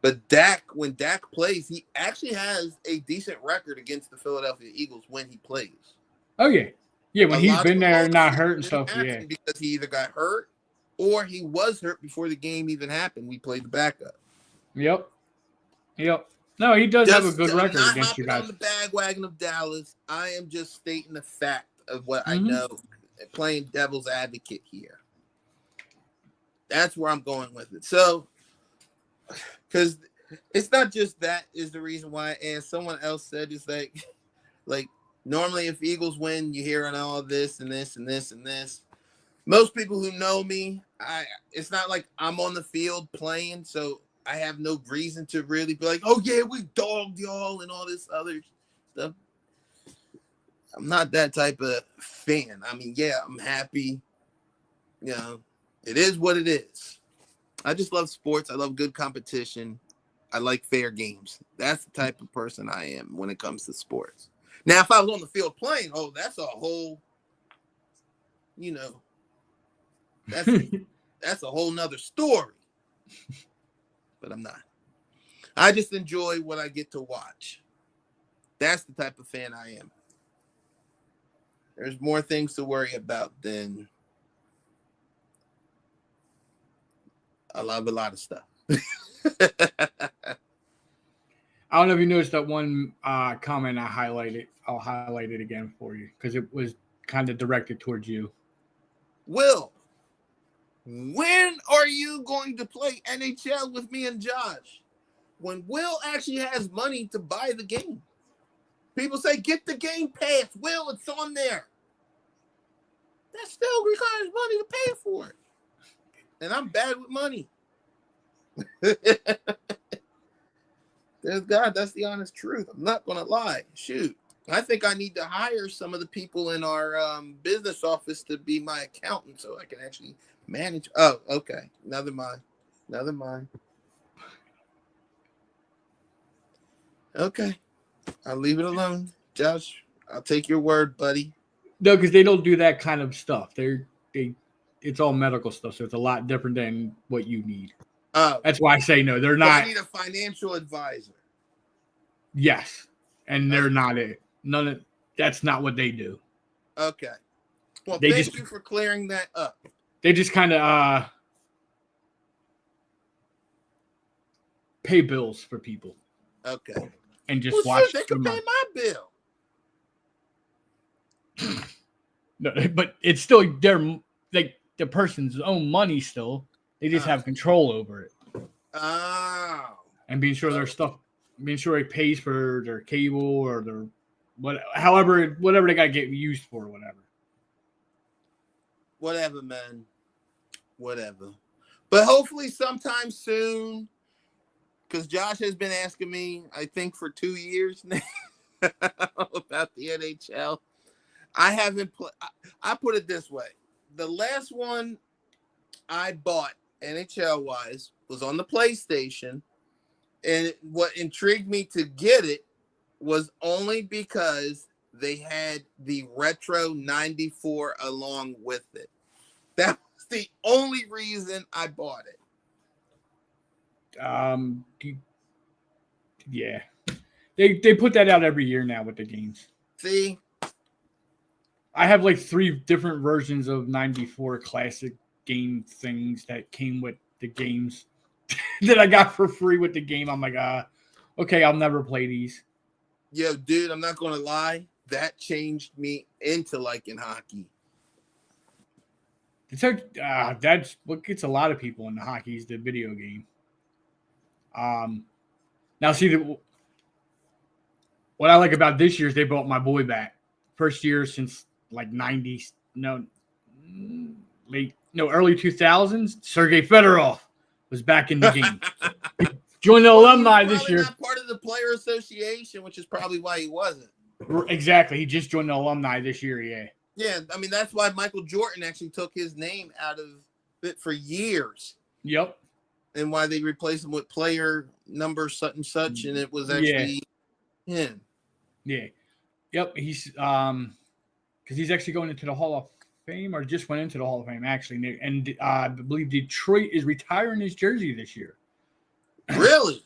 but Dak, when Dak plays, he actually has a decent record against the Philadelphia Eagles when he plays. Oh, yeah. Yeah, when he's been there and not hurt and stuff, yeah. Because he either got hurt or he was hurt before the game even happened. We played the backup. Yep. No, he does have a good record against you guys. I'm not on the bandwagon of Dallas. I am just stating the fact of what I know, playing devil's advocate here. That's where I'm going with it. So, because it's not just that is the reason why. And someone else said it's like normally if Eagles win, you hear on all this and this and this and this. Most people who know me, it's not like I'm on the field playing, so I have no reason to really be like, oh yeah, we dogged y'all and all this other stuff. I'm not that type of fan. I mean, yeah, I'm happy. You know, it is what it is. I just love sports. I love good competition. I like fair games. That's the type of person I am when it comes to sports. Now, if I was on the field playing, that's a whole, that's a whole nother story. But I'm not. I just enjoy what I get to watch. That's the type of fan I am. There's more things to worry about than I love a lot of stuff. I don't know if you noticed that one comment I highlighted. I'll highlight it again for you because it was kind of directed towards you. Will, when are you going to play NHL with me and Josh? When Will actually has money to buy the game. People say, get the game pass. Will, it's on there. That still requires money to pay for it. And I'm bad with money. There's God, that's the honest truth. I'm not going to lie. Shoot. I think I need to hire some of the people in our business office to be my accountant so I can actually manage. Oh, okay. Never mind. Okay. I'll leave it alone. Josh, I'll take your word, buddy. No, because they don't do that kind of stuff. It's all medical stuff, so it's a lot different than what you need. That's why I say no. They're not. I need a financial advisor. Yes, and they're not it. That's not what they do. Okay. Well, thank you for clearing that up. They just kind of pay bills for people. Okay. And just watch. They can pay my bill. No, but it's still their like the person's own money. Still, they just have control over it. Oh. And being sure their stuff, being sure it pays for their cable or their whatever they got to get used for, whatever. Whatever, man. Whatever. But hopefully sometime soon, because Josh has been asking me, I think for 2 years now, about the NHL. I haven't played. I put it this way: the last one I bought NHL wise was on the PlayStation, and what intrigued me to get it was only because they had the Retro 94 along with it. That was the only reason I bought it. Yeah, they put that out every year now with the games. See, I have like 3 different versions of 94 classic game things that came with the games that I got for free with the game. I'm like, okay, I'll never play these. Yo, dude, I'm not gonna lie. That changed me into liking hockey. That's what gets a lot of people into hockey is the video game. Now see what I like about this year is they brought my boy back. First year since like 90s, early 2000s. Sergei Fedorov was back in the game. Joined the alumni this year. Not part of the player association, which is probably why he wasn't. Exactly, he just joined the alumni this year. Yeah. Yeah, I mean that's why Michael Jordan actually took his name out of it for years. Yep. And why they replaced him with player number such and such, and it was actually him. Yeah. Yep. He's because he's actually going into the Hall of Fame, or just went into the Hall of Fame actually, and I believe Detroit is retiring his jersey this year. Really?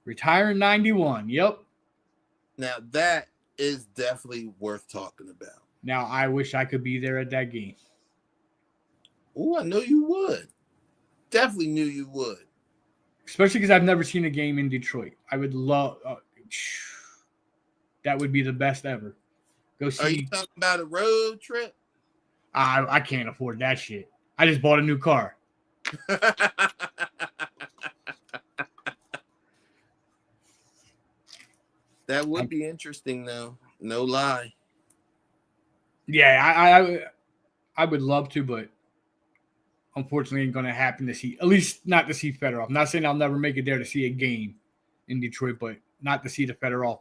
Retiring 91. Yep. Now that is definitely worth talking about. Now I wish I could be there at that game. Oh, I know you would. Definitely knew you would. Especially because I've never seen a game in Detroit. I would love. That would be the best ever. Go see. Are you talking about a road trip? I can't afford that shit. I just bought a new car. That would be interesting, though. No lie. Yeah, I would love to, but unfortunately, ain't going to happen to see. At least not to see Fedorov. I'm not saying I'll never make it there to see a game in Detroit, but not to see the Fedorov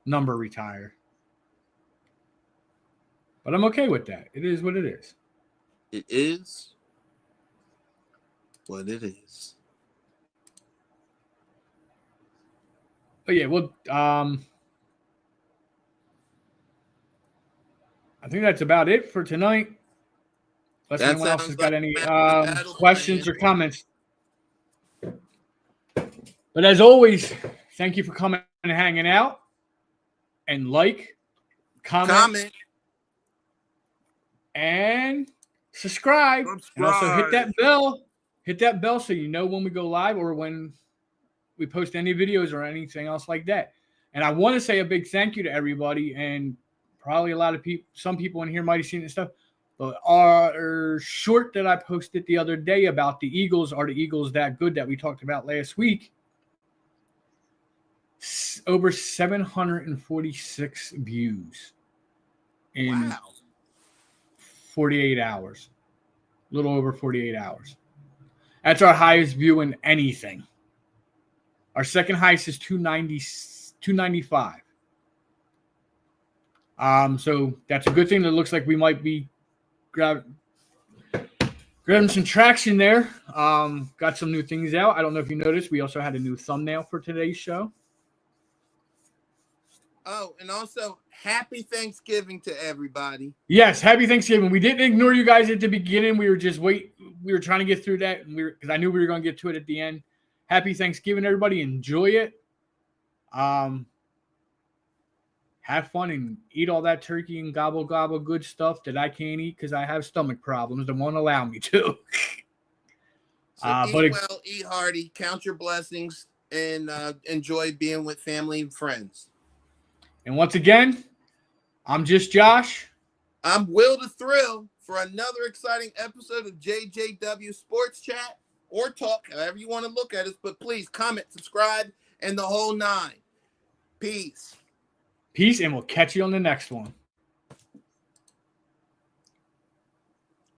number retire. But I'm okay with that. It is what it is. It is what it is. But yeah, well, I think that's about it for tonight. Unless anyone else has got any questions or comments. But as always, thank you for coming and hanging out. And comment. And subscribe. And also hit that bell. Hit that bell so you know when we go live or when we post any videos or anything else like that. And I want to say a big thank you to everybody. And probably a lot of people, some people in here might have seen this stuff. But our short that I posted the other day about the Eagles, are the Eagles that good, that we talked about last week, over 746 views in 48 hours. A little over 48 hours. That's our highest view in anything. Our second highest is 295. So that's a good thing. That looks like we might be grabbing some traction there. Got some new things out. I don't know if you noticed, we also had a new thumbnail for today's show. Oh, and also happy Thanksgiving to everybody. Yes, happy Thanksgiving. We didn't ignore you guys at the beginning. We were just we were trying to get through that, and because I knew we were going to get to it at the end. Happy Thanksgiving, everybody. Enjoy it. Have fun and eat all that turkey and gobble good stuff that I can't eat because I have stomach problems that won't allow me to. So eat well, eat hearty, count your blessings, and enjoy being with family and friends. And once again, I'm just Josh. I'm Will the Thrill for another exciting episode of JJW Sports Chat or Talk, however you want to look at us. But please comment, subscribe, and the whole nine. Peace. Peace, and we'll catch you on the next one.